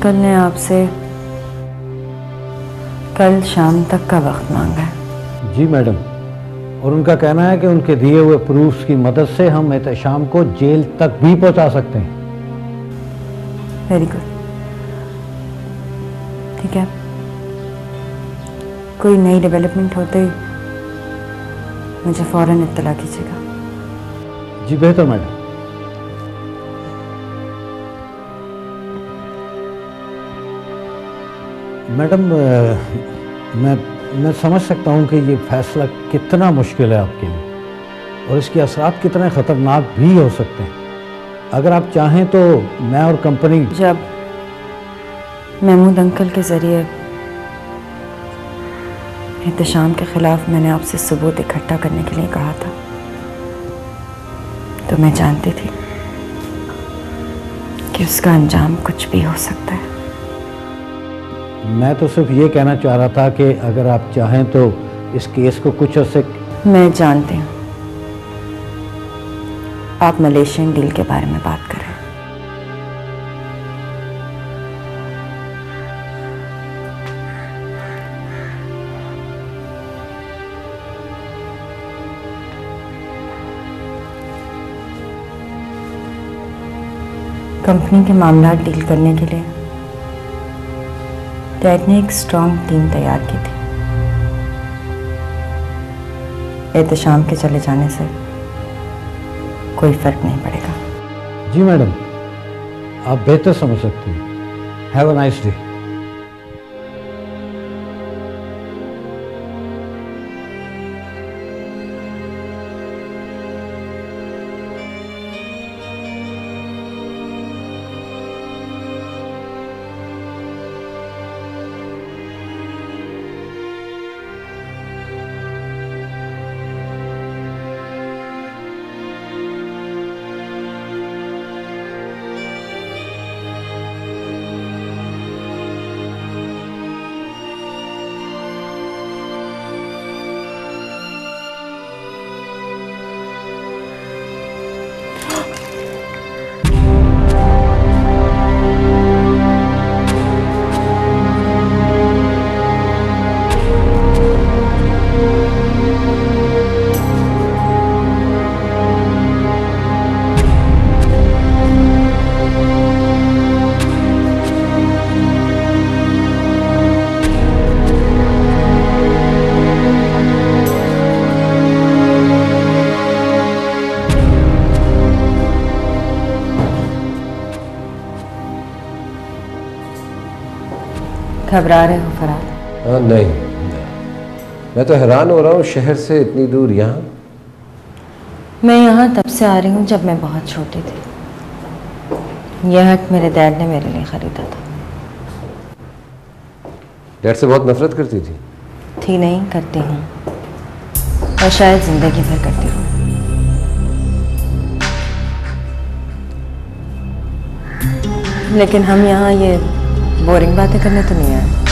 Uncle ने आपसे कल शाम तक का वक्त मांगा है। जी मैडम, और उनका कहना है कि उनके दिए हुए प्रूफ्स की मदद से हम एहतशाम को जेल तक भी पहुंचा सकते हैं। वेरी गुड, ठीक है। कोई नई डेवलपमेंट होते ही मुझे फौरन इत्तला कीजिएगा। जी बेहतर मैडम। मैडम मैं समझ सकता हूँ कि ये फैसला कितना मुश्किल है आपके लिए और इसके असरात कितने ख़तरनाक भी हो सकते हैं। अगर आप चाहें तो मैं और कंपनी। जब महमूद अंकल के ज़रिए एहतशाम के ख़िलाफ़ मैंने आपसे सबूत इकट्ठा करने के लिए कहा था तो मैं जानती थी कि उसका अंजाम कुछ भी हो सकता है। मैं तो सिर्फ ये कहना चाह रहा था कि अगर आप चाहें तो इस केस को कुछ अर्से। मैं जानती हूँ आप मलेशियन डील के बारे में बात कर रहे हैं। कंपनी के मामला डील करने के लिए डैड ने एक स्ट्रॉन्ग टीम तैयार की थी। एहतशाम के चले जाने से कोई फर्क नहीं पड़ेगा। जी मैडम, आप बेहतर समझ सकती हैं। Have a nice day. घबरा रहे हो फराद? नहीं, मैं तो हैरान हो रहा हूँ शहर से इतनी दूर यहाँ। मैं यहाँ तब से आ रही हूँ जब मैं बहुत छोटी थी। यह हट मेरे डैड ने मेरे लिए ख़रीदा था। डैड से बहुत नफरत करती थी नहीं, करती हूँ और शायद ज़िंदगी भर करती हूँ। लेकिन हम यहाँ ये बोरिंग बातें करने तो नहीं आए।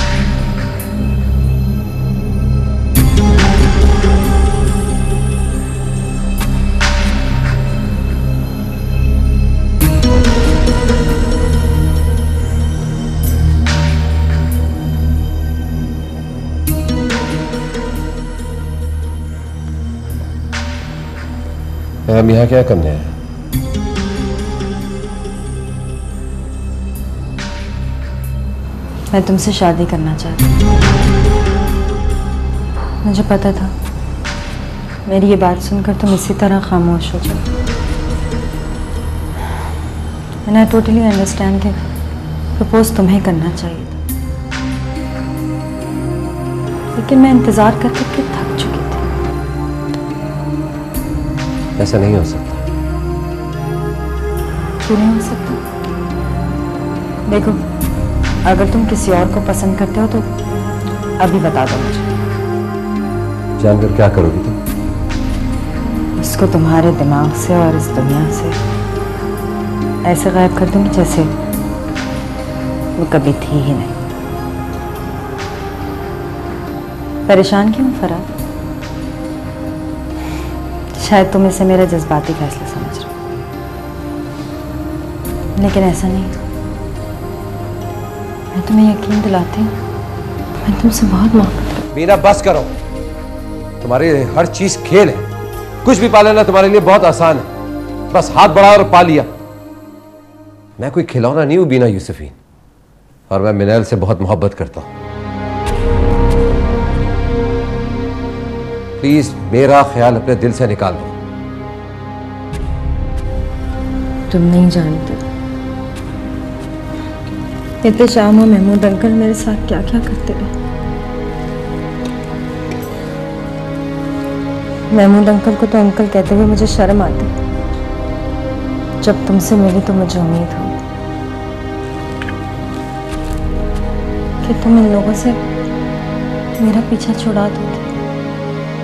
हम यहाँ क्या करने हैं? मैं तुमसे शादी करना चाहती हूँ। मुझे पता था मेरी ये बात सुनकर तुम इसी तरह खामोश हो जाओ। एंड आई टोटली अंडरस्टैंड कि प्रपोज तुम्हें करना चाहिए था, लेकिन मैं इंतज़ार कर करके थक चुकी थी। ऐसा नहीं हो सकता। क्यों नहीं हो सकता? देखो, अगर तुम किसी और को पसंद करते हो तो अभी बता दो मुझे। जानकर क्या करोगी तुम? उसको तुम्हारे दिमाग से और इस दुनिया से ऐसे गायब कर दूंगी जैसे वो कभी थी ही नहीं। परेशान क्यों फराद? शायद तुम इसे मेरा जज्बाती फैसला समझ रहे हो, लेकिन ऐसा नहीं। मैं तुम्हें यकीन दिलाती हूँ, मैं तुमसे बहुत मोहब्बत करती मीना बस करो, तुम्हारी हर चीज खेल है। कुछ भी पा लेना तुम्हारे लिए बहुत आसान है, बस हाथ बढ़ाया और पा लिया। मैं कोई खिलौना नहीं हूं बीना यूसुफीन, और मैं मिनैल से बहुत मोहब्बत करता हूं। प्लीज मेरा ख्याल अपने दिल से निकाल दो। तुम नहीं जानते इतने शाम और महमूद अंकल मेरे साथ क्या क्या करते रहे। महमूद अंकल को तो अंकल कहते हुए मुझे शर्म आती। जब तुमसे मिली तो मुझे उम्मीद हुई कि तुम इन लोगों से मेरा पीछा छुड़ा दोगे।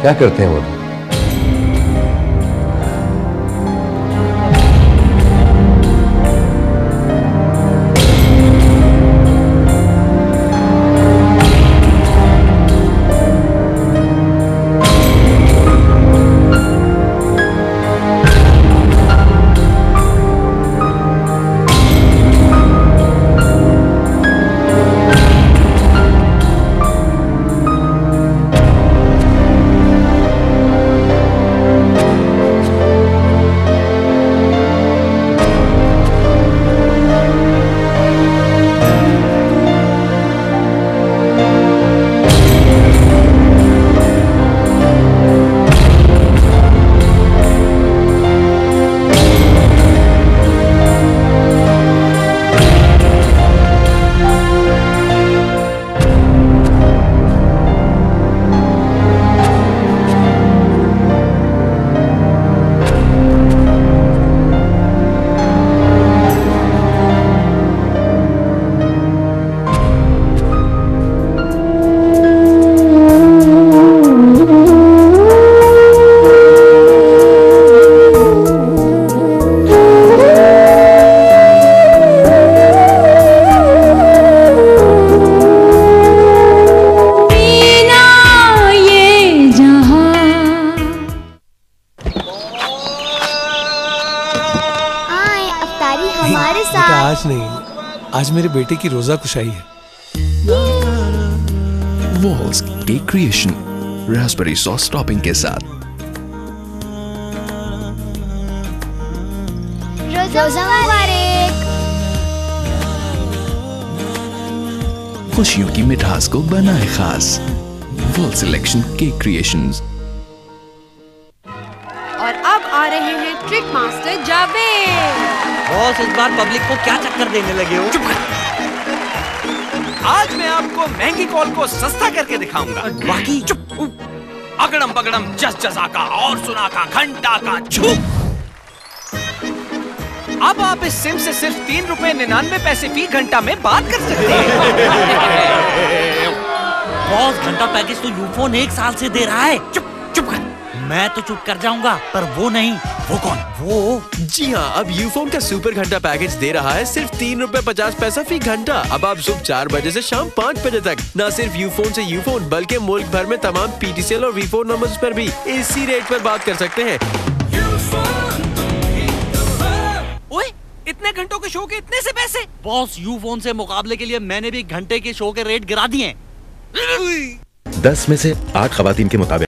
क्या करते हैं वो लोग? हमारे साथ आज नहीं, आज मेरे बेटे की रोजा खुशाई है। Walls cake creation Raspberry sauce topping के साथ। रोजा मुबारक। खुशियों की मिठास को बनाए खास। Wall selection cake creations. और अब आ रहे हैं ट्रिक मास्टर जावेद। बॉस, इस बार पब्लिक को क्या चक्कर देने लगे हो? चुप कर। आज मैं आपको महंगी कॉल को सस्ता करके दिखाऊंगा। बाकी चुप। अगड़म बगड़म जस जसा का और सुना का घंटा का छू। अब आप इस सिम से सिर्फ ₹3.99 फी घंटा में बात कर सकते हैं। बॉस, घंटा पैकेज तो यूफोन 1 साल से दे रहा है। चुप चुप कर। मैं तो चुप कर जाऊंगा, पर वो नहीं। वो कौन? वो जी हाँ, अब यूफोन का सुपर घंटा पैकेज दे रहा है सिर्फ ₹3.50 फी घंटा। अब आप सुबह 4 बजे से शाम 5 बजे तक न सिर्फ यूफोन से यूफोन बल्कि मुल्क भर में तमाम PTCL और वी4 नंबर्स पर भी इसी रेट पर बात कर सकते हैं। ओए, इतने घंटों के शो के इतने से पैसे? बॉस, यूफोन से मुकाबले के लिए मैंने भी घंटे के शो के रेट गिरा दिए। 10 में से 8 खवातीन के मुताबिक